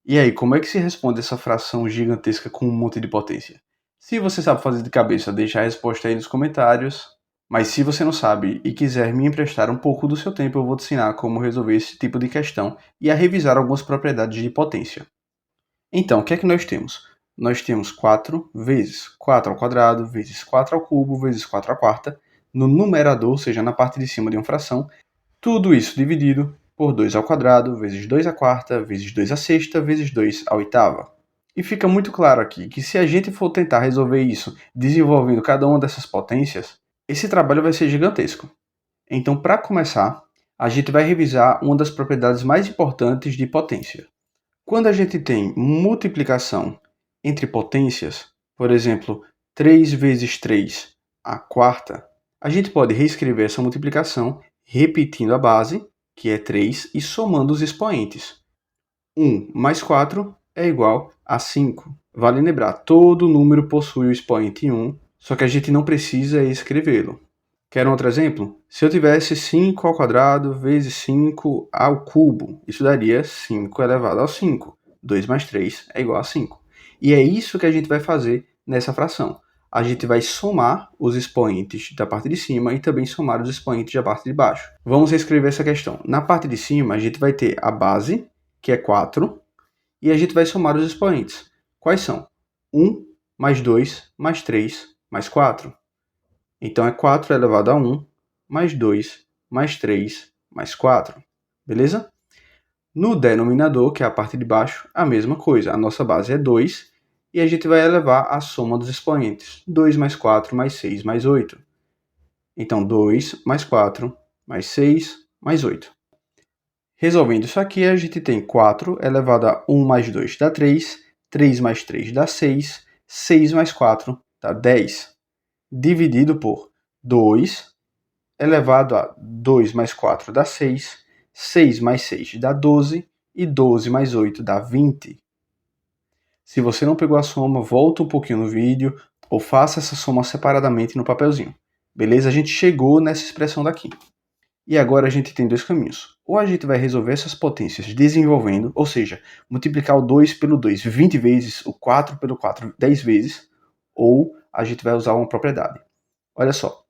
E aí, como é que se responde essa fração gigantesca com um monte de potência? Se você sabe fazer de cabeça, deixa a resposta aí nos comentários. Mas se você não sabe e quiser me emprestar um pouco do seu tempo, eu vou te ensinar como resolver esse tipo de questão e a revisar algumas propriedades de potência. Então, o que é que nós temos? Nós temos 4 vezes 4 ao quadrado, vezes 4 ao cubo, vezes 4 à quarta, no numerador, ou seja, na parte de cima de uma fração, tudo isso dividido por 2 ao quadrado, vezes 2 à quarta, vezes 2 à sexta, vezes 2 à oitava. E fica muito claro aqui que se a gente for tentar resolver isso desenvolvendo cada uma dessas potências, esse trabalho vai ser gigantesco. Então, para começar, a gente vai revisar uma das propriedades mais importantes de potência. Quando a gente tem multiplicação entre potências, por exemplo, 3 vezes 3 à quarta, a gente pode reescrever essa multiplicação repetindo a base, que é 3, e somando os expoentes. 1 mais 4 é igual a 5. Vale lembrar, todo número possui o expoente 1, só que a gente não precisa escrevê-lo. Quer um outro exemplo? Se eu tivesse 5 ao quadrado vezes 5 ao cubo, isso daria 5 elevado ao 5. 2 mais 3 é igual a 5. E é isso que a gente vai fazer nessa fração. A gente vai somar os expoentes da parte de cima e também somar os expoentes da parte de baixo. Vamos reescrever essa questão. Na parte de cima, a gente vai ter a base, que é 4, e a gente vai somar os expoentes. Quais são? 1 mais 2 mais 3 mais 4. Então é 4 elevado a 1, mais 2, mais 3, mais 4. Beleza? No denominador, que é a parte de baixo, a mesma coisa. A nossa base é 2 e a gente vai elevar a soma dos expoentes. 2 mais 4, mais 6, mais 8. Então 2 mais 4, mais 6, mais 8. Resolvendo isso aqui, a gente tem 4 elevado a 1 mais 2 dá 3, 3 mais 3 dá 6, 6 mais 4 dá 10. Dividido por 2 elevado a 2 mais 4 dá 6, 6 mais 6 dá 12 e 12 mais 8 dá 20. Se você não pegou a soma, volta um pouquinho no vídeo ou faça essa soma separadamente no papelzinho. Beleza? A gente chegou nessa expressão daqui. E agora a gente tem dois caminhos. Ou a gente vai resolver essas potências desenvolvendo, ou seja, multiplicar o 2 pelo 2 20 vezes, o 4 pelo 4 10 vezes, ou a gente vai usar uma propriedade. Olha só,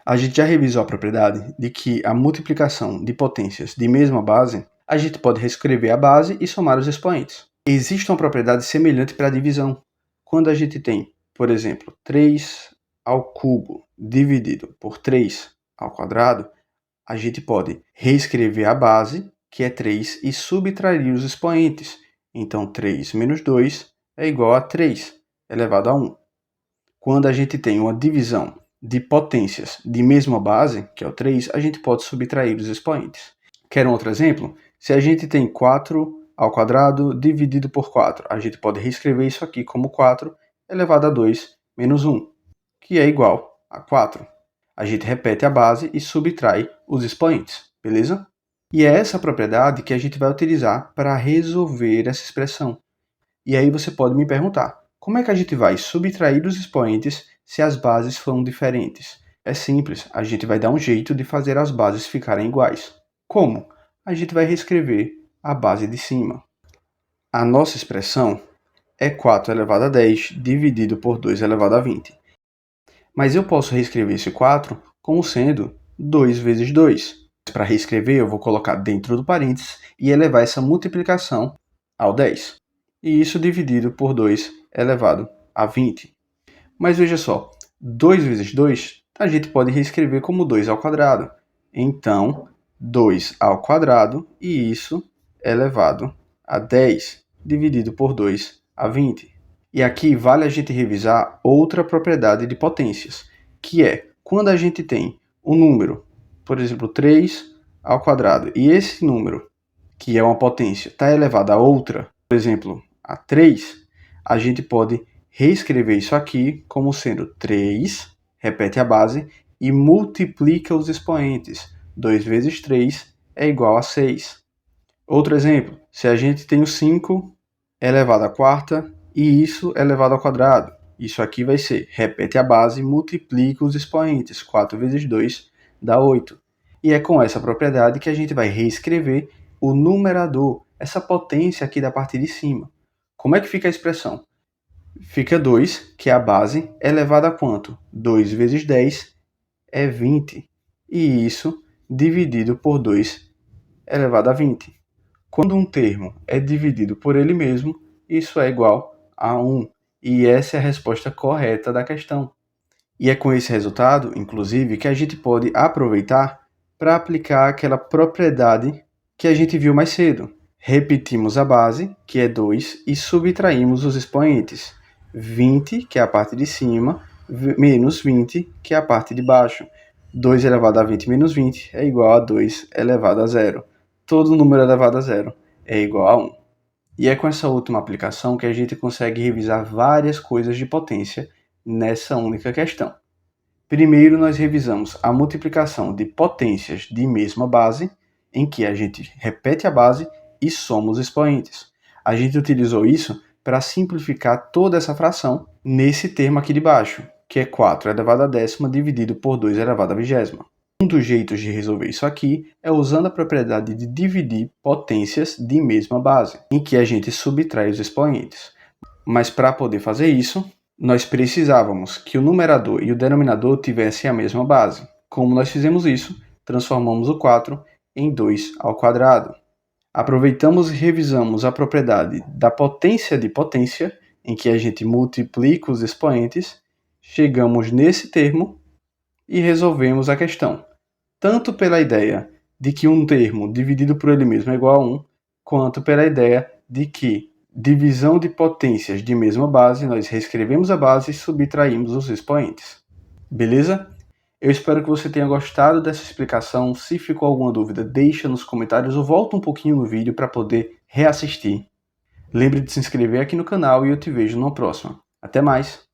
a gente já revisou a propriedade de que a multiplicação de potências de mesma base, a gente pode reescrever a base e somar os expoentes. Existe uma propriedade semelhante para a divisão. Quando a gente tem, por exemplo, 3 ao cubo dividido por 3 ao quadrado, a gente pode reescrever a base, que é 3, e subtrair os expoentes. Então, 3 menos 2 é igual a 3 elevado a 1. Quando a gente tem uma divisão de potências de mesma base, que é o 3, a gente pode subtrair os expoentes. Quer um outro exemplo? Se a gente tem 4 ao quadrado dividido por 4, a gente pode reescrever isso aqui como 4 elevado a 2 menos 1, que é igual a 4. A gente repete a base e subtrai os expoentes, beleza? E é essa propriedade que a gente vai utilizar para resolver essa expressão. E aí você pode me perguntar, como é que a gente vai subtrair os expoentes se as bases foram diferentes? É simples, a gente vai dar um jeito de fazer as bases ficarem iguais. Como? A gente vai reescrever a base de cima. A nossa expressão é 4 elevado a 10 dividido por 2 elevado a 20. Mas eu posso reescrever esse 4 como sendo 2 vezes 2. Para reescrever, eu vou colocar dentro do parênteses e elevar essa multiplicação ao 10. E isso dividido por 2 elevado a 20. Mas veja só, 2 vezes 2 a gente pode reescrever como 2 ao quadrado. Então, 2 ao quadrado e isso elevado a 10 dividido por 2 a 20. E aqui vale a gente revisar outra propriedade de potências, que é quando a gente tem um número, por exemplo, 3 ao quadrado, e esse número, que é uma potência, está elevado a outra, por exemplo, a 3, a gente pode reescrever isso aqui como sendo 3, repete a base, e multiplica os expoentes. 2 vezes 3 é igual a 6. Outro exemplo, se a gente tem o 5 elevado à quarta, e isso elevado ao quadrado. Isso aqui vai ser, repete a base, multiplica os expoentes. 4 vezes 2 dá 8. E é com essa propriedade que a gente vai reescrever o numerador, essa potência aqui da parte de cima. Como é que fica a expressão? Fica 2, que é a base, elevado a quanto? 2 vezes 10 é 20. E isso dividido por 2 elevado a 20. Quando um termo é dividido por ele mesmo, isso é igual a 1. E essa é a resposta correta da questão. E é com esse resultado, inclusive, que a gente pode aproveitar para aplicar aquela propriedade que a gente viu mais cedo. Repetimos a base, que é 2, e subtraímos os expoentes. 20, que é a parte de cima, menos 20, que é a parte de baixo. 2 elevado a 20 menos 20 é igual a 2 elevado a 0. Todo número elevado a 0 é igual a 1. E é com essa última aplicação que a gente consegue revisar várias coisas de potência nessa única questão. Primeiro, nós revisamos a multiplicação de potências de mesma base, em que a gente repete a base e soma os expoentes. A gente utilizou isso para simplificar toda essa fração nesse termo aqui de baixo, que é 4 elevado a décima dividido por 2 elevado a vigésima. Um dos jeitos de resolver isso aqui é usando a propriedade de dividir potências de mesma base, em que a gente subtrai os expoentes. Mas para poder fazer isso, nós precisávamos que o numerador e o denominador tivessem a mesma base. Como nós fizemos isso? Transformamos o 4 em 2 ao quadrado. Aproveitamos e revisamos a propriedade da potência de potência, em que a gente multiplica os expoentes, chegamos nesse termo e resolvemos a questão, tanto pela ideia de que um termo dividido por ele mesmo é igual a 1, quanto pela ideia de que divisão de potências de mesma base, nós reescrevemos a base e subtraímos os expoentes. Beleza? Eu espero que você tenha gostado dessa explicação. Se ficou alguma dúvida, deixa nos comentários ou volta um pouquinho no vídeo para poder reassistir. Lembre de se inscrever aqui no canal e eu te vejo na próxima. Até mais!